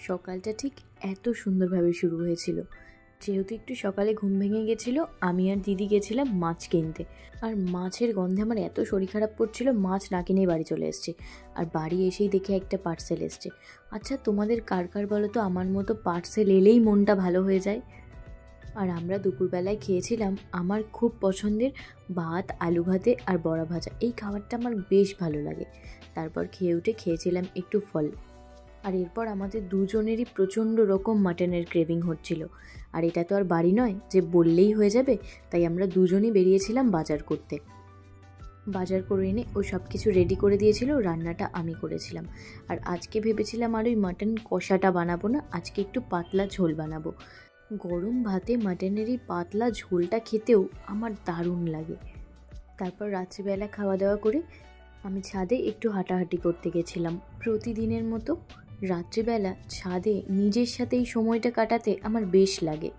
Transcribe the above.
সকালটা ঠিক এত সুন্দরভাবে শুরু হয়েছিল। যেহেতু একটু সকালে ঘুম ভেঙে গেছিলো, আমি আর দিদি গেছিলাম মাছ কিনতে। আর মাছের গন্ধে আমার এত শরীর খারাপ করছিল, মাছ না কিনেই বাড়ি চলে এসেছি। আর বাড়ি এসেই দেখে একটা পার্সেল এসছে। আচ্ছা, তোমাদের কার কার বলো তো আমার মতো পার্সেল এলেই মনটা ভালো হয়ে যায়? আর আমরা দুপুরবেলায় খেয়েছিলাম আমার খুব পছন্দের ভাত, আলু ভাতে আর বড়া ভাজা। এই খাবারটা আমার বেশ ভালো লাগে। তারপর খেয়ে উঠে খেয়েছিলাম একটু ফল। আর এরপর আমাদের দুজনেরই প্রচণ্ড রকম মাটনের ক্রেভিং হচ্ছিল। আর এটা তো আর বাড়ি নয় যে বললেই হয়ে যাবে, তাই আমরা দুজনেই বেরিয়েছিলাম বাজার করতে। বাজার করে এনে ও সব কিছু রেডি করে দিয়েছিল, রান্নাটা আমি করেছিলাম। আর আজকে ভেবেছিলাম আর ওই মাটন কষাটা বানাবো না, আজকে একটু পাতলা ঝোল বানাবো। গরম ভাতে মাটনের এই পাতলা ঝোলটা খেতেও আমার দারুণ লাগে। তারপর রাত্রিবেলা খাওয়া দাওয়া করে আমি ছাদে একটু হাঁটাহাঁটি করতে গেছিলাম। প্রতিদিনের মতো রাত্রিবেলা ছাদে নিজের সাথে এই সময়টা কাটাতে আমার বেশ লাগে।